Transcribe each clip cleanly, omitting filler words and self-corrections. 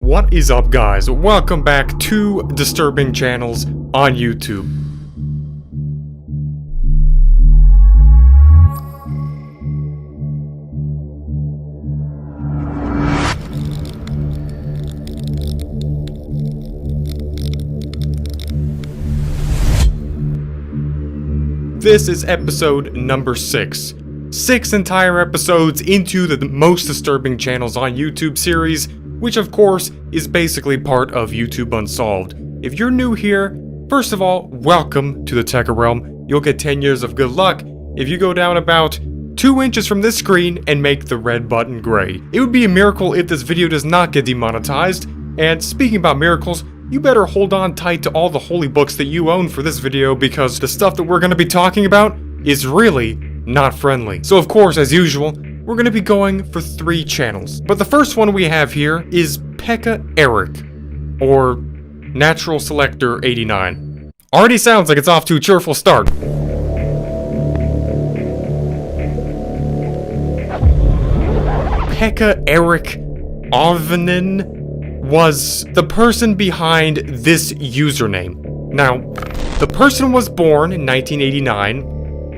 What is up, guys? Welcome back to Disturbing Channels on YouTube. This is episode number 6. 6 entire episodes into the most disturbing channels on YouTube series, which of course is basically part of YouTube Unsolved. If you're new here, first of all, welcome to the Thetekkitrealm. You'll get 10 years of good luck if you go down about 2 inches from this screen and make the red button gray. It would be a miracle if this video does not get demonetized, and speaking about miracles, you better hold on tight to all the holy books that you own for this video, because the stuff that we're going to be talking about is really not friendly. So of course, as usual, we're going to be going for 3 channels. But the first one we have here is Eric, or Natural Selector 89. Already sounds like it's off to a cheerful start. Eric Avicii was the person behind this username. Now, the person was born in 1989,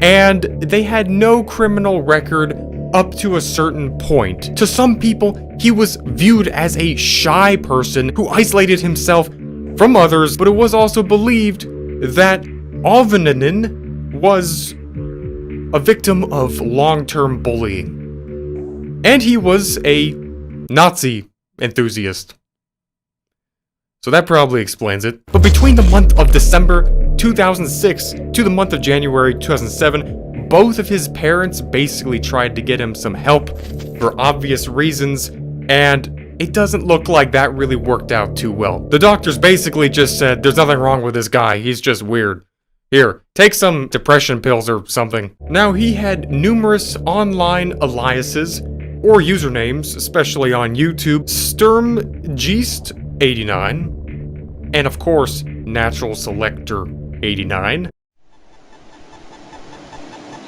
and they had no criminal record up to a certain point. To some people, he was viewed as a shy person who isolated himself from others, but it was also believed that Avicii was a victim of long-term bullying. And he was a Nazi enthusiast. So that probably explains it. But between the month of December 2006 to the month of January 2007, both of his parents basically tried to get him some help for obvious reasons, and it doesn't look like that really worked out too well. The doctors basically just said, there's nothing wrong with this guy, he's just weird. Here, take some depression pills or something. Now, he had numerous online aliases or usernames, especially on YouTube. Sturmgeist89, and of course, Natural Selector 89.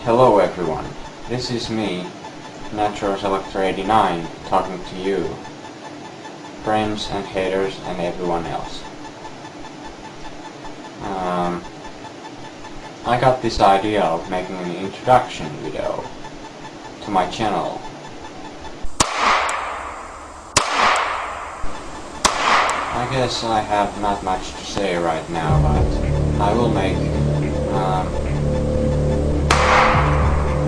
Hello everyone, this is me, Natural Selector 89, talking to you, friends and haters and everyone else. I got this idea of making an introduction video to my channel. I guess I have not much to say right now, but I will make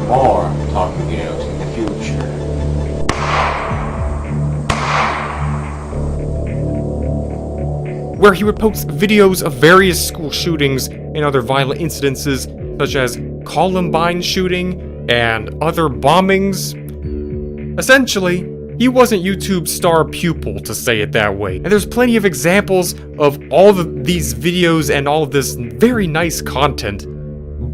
more talking videos in the future. Where he would post videos of various school shootings and other violent incidences, such as Columbine shooting and other bombings. Essentially, he wasn't YouTube's star pupil, to say it that way. And there's plenty of examples of all of these videos and all of this very nice content,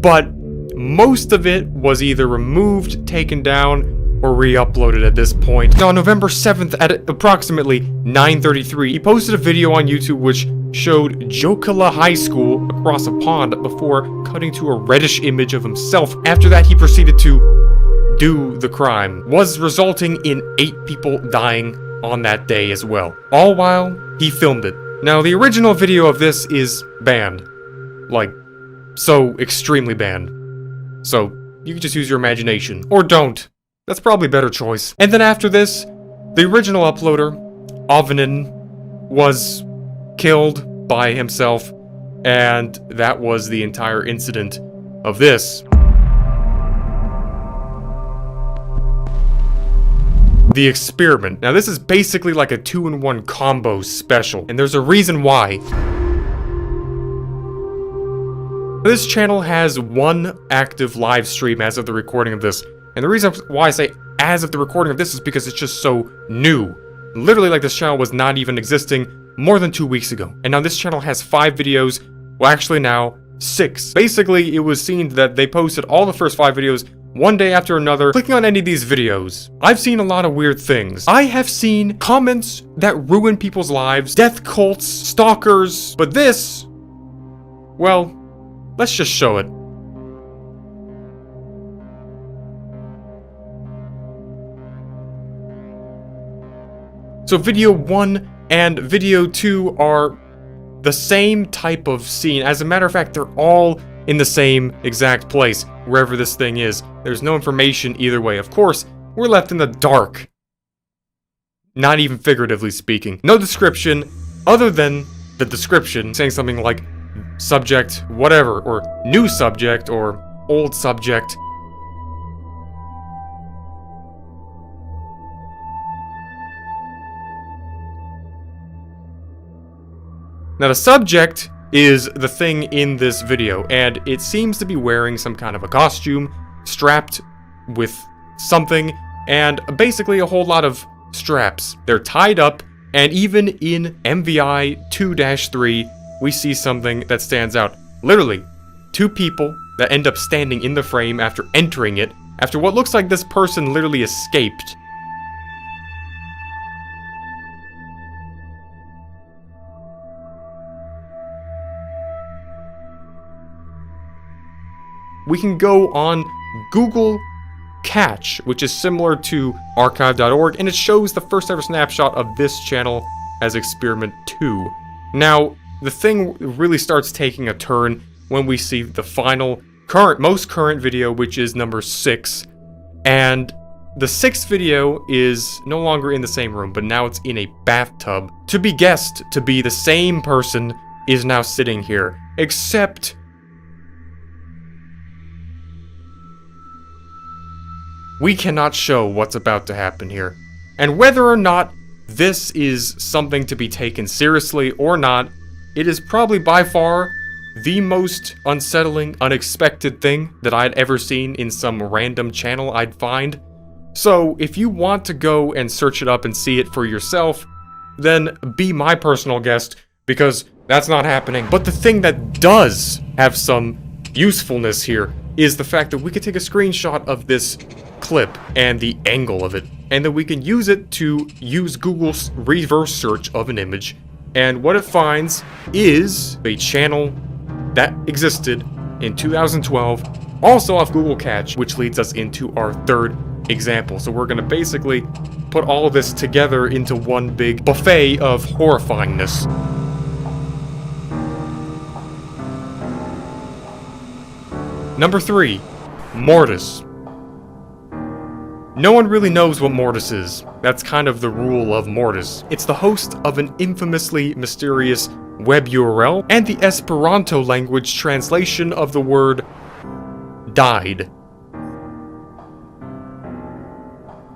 but most of it was either removed, taken down, or re-uploaded at this point. Now, on November 7th at approximately 9:33, he posted a video on YouTube which showed Jokala High School across a pond before cutting to a reddish image of himself. After that, he proceeded to do the crime, was resulting in 8 people dying on that day as well, all while he filmed it. Now, the original video of this is banned. Like, so extremely banned. So, you can just use your imagination. Or don't. That's probably a better choice. And then after this, the original uploader, Avicii, was killed by himself, and that was the entire incident of this. The Experiment. Now, this is basically like a 2-in-1 combo special, and there's a reason why. This channel has 1 active live stream as of the recording of this, and the reason why I say as of the recording of this is because it's just so new. Literally, like, this channel was not even existing more than 2 weeks ago, and now this channel has 5 videos, well, actually now 6. Basically, it was seen that they posted all the first 5 videos one day after another. Clicking on any of these videos, I've seen a lot of weird things. I have seen comments that ruin people's lives, death cults, stalkers, but this, well, let's just show it. So video 1 and video 2 are the same type of scene. As a matter of fact, they're all in the same exact place, wherever this thing is. There's no information either way. Of course, we're left in the dark. Not even figuratively speaking. No description, other than the description saying something like subject whatever, or new subject, or old subject. Now the subject is the thing in this video, and it seems to be wearing some kind of a costume, strapped with something, and basically a whole lot of straps. They're tied up, and even in MVI 2-3, we see something that stands out. Literally, two people that end up standing in the frame after entering it, after what looks like this person literally escaped. We can go on Google Catch, which is similar to archive.org, and it shows the first ever snapshot of this channel as Experiment 2. Now, the thing really starts taking a turn when we see the final, most current video, which is number 6. And the 6th video is no longer in the same room, but now it's in a bathtub. To be guessed to be the same person is now sitting here, except we cannot show what's about to happen here. And whether or not this is something to be taken seriously or not, it is probably by far the most unsettling, unexpected thing that I'd ever seen in some random channel I'd find. So if you want to go and search it up and see it for yourself, then be my personal guest, because that's not happening. But the thing that does have some usefulness here is the fact that we could take a screenshot of this clip and the angle of it, and then we can use it to use Google's reverse search of an image, and what it finds is a channel that existed in 2012, also off Google Catch, which leads us into our third example. So we're gonna basically put all of this together into one big buffet of horrifyingness. Number 3, Mortis. No one really knows what Mortis is. That's kind of the rule of Mortis. It's the host of an infamously mysterious web URL and the Esperanto language translation of the word died.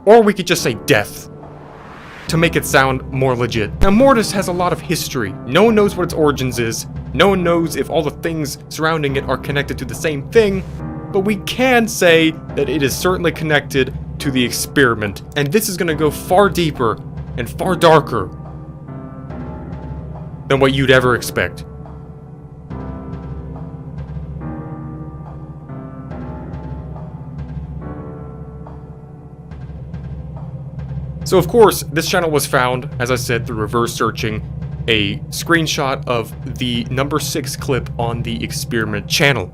Or we could just say death, to make it sound more legit. Now Mortis has a lot of history. No one knows what its origins is. No one knows if all the things surrounding it are connected to the same thing, but we can say that it is certainly connected to the experiment, and this is going to go far deeper and far darker than what you'd ever expect. So of course, this channel was found, as I said, through reverse searching a screenshot of the number 6 clip on the experiment channel.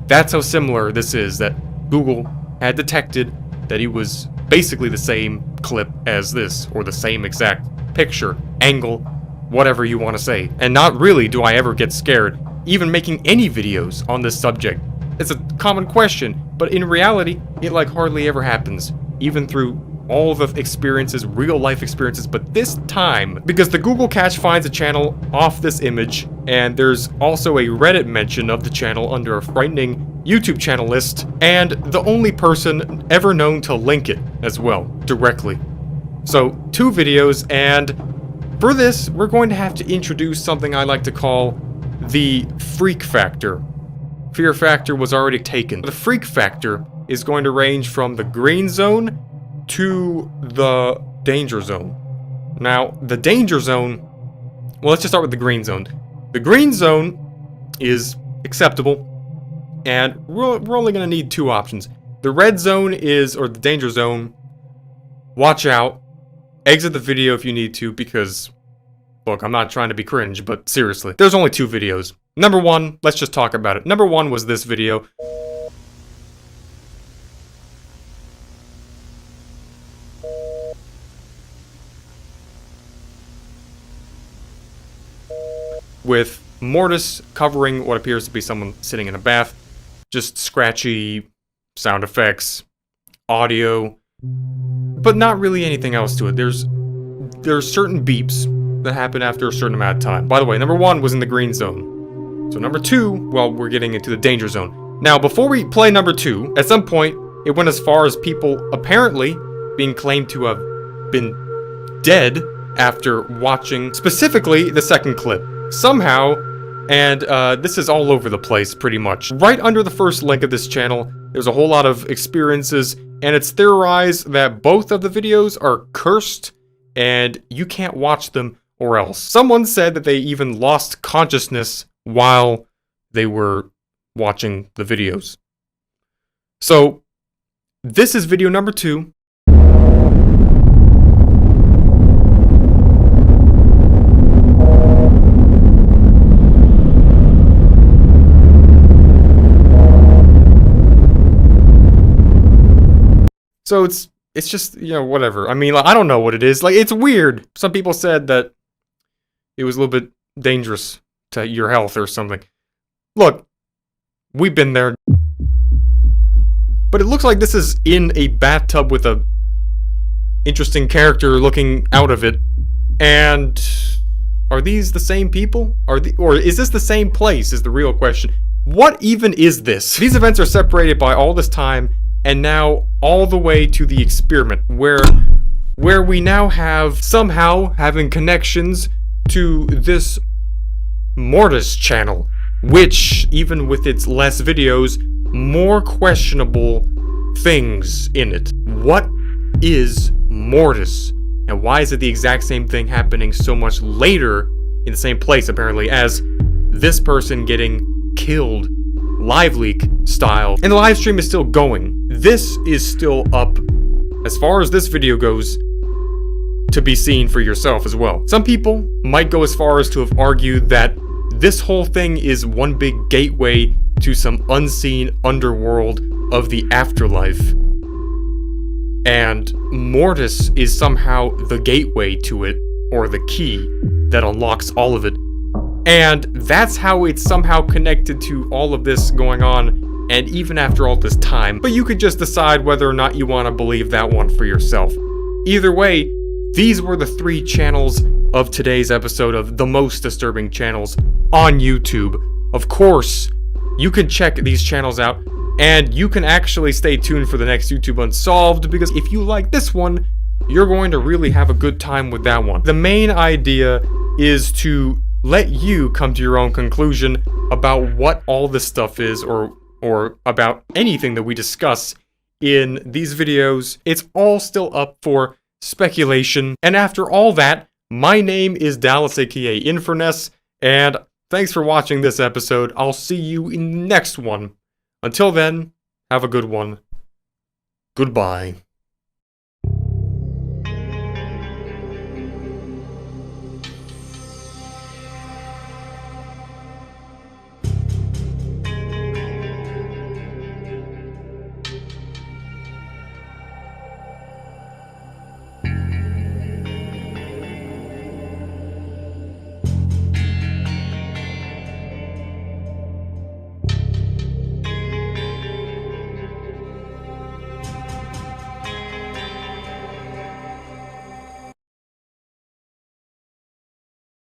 That's how similar this is, that Google had detected that it was basically the same clip as this, or the same exact picture, angle, whatever you want to say. And not really do I ever get scared, even making any videos on this subject. It's a common question, but in reality, it like hardly ever happens, even through all the experiences, real life experiences. But this time, because the Google Catch finds a channel off this image, and there's also a Reddit mention of the channel under a frightening YouTube channel list, and the only person ever known to link it as well, directly. So, 2 videos, and for this, we're going to have to introduce something I like to call the freak factor. Fear factor was already taken. The freak factor is going to range from the green zone to the danger zone. Now, the danger zone, well, let's just start with the green zone. The green zone is acceptable, and we're only going to need 2 options. The red zone is, or the danger zone, watch out, exit the video if you need to, because, look, I'm not trying to be cringe, but seriously, there's only 2 videos. Number 1, let's just talk about it. Number 1 was this video. with Mortis covering what appears to be someone sitting in a bath. Just scratchy sound effects, audio, but not really anything else to it. There's certain beeps that happen after a certain amount of time. By the way, number 1 was in the green zone. So number 2, well, we're getting into the danger zone. Now, before we play number 2, at some point, it went as far as people apparently being claimed to have been dead after watching specifically the second clip. Somehow, and this is all over the place pretty much. Right under the first link of this channel, there's a whole lot of experiences, and it's theorized that both of the videos are cursed, and you can't watch them or else. Someone said that they even lost consciousness while they were watching the videos. So, this is video number 2. So it's just, you know, whatever. I mean, like, I don't know what it is. Like, it's weird. Some people said that it was a little bit dangerous to your health or something. Look, we've been there. But it looks like this is in a bathtub with a interesting character looking out of it. And are these the same people? Or is this the same place is the real question. What even is this? These events are separated by all this time, and now all the way to the experiment, where we now have somehow having connections to this Mortis channel, which, even with its less videos, more questionable things in it. What is Mortis? And why is it the exact same thing happening so much later in the same place, apparently, as this person getting killed live leak style, and the live stream is still going. This is still up, as far as this video goes, to be seen for yourself as well. Some people might go as far as to have argued that this whole thing is one big gateway to some unseen underworld of the afterlife, and Mortis is somehow the gateway to it, or the key that unlocks all of it. And that's how it's somehow connected to all of this going on, and even after all this time. But you could just decide whether or not you want to believe that one for yourself. Either way, these were the 3 channels of today's episode of the most disturbing channels on YouTube. Of course, you can check these channels out, and you can actually stay tuned for the next YouTube Unsolved, because if you like this one, you're going to really have a good time with that one. The main idea is to let you come to your own conclusion about what all this stuff is, or about anything that we discuss in these videos. It's all still up for speculation. And after all that, my name is Dallas, aka Inferness, and thanks for watching this episode. I'll see you in the next one. Until then, have a good one. Goodbye.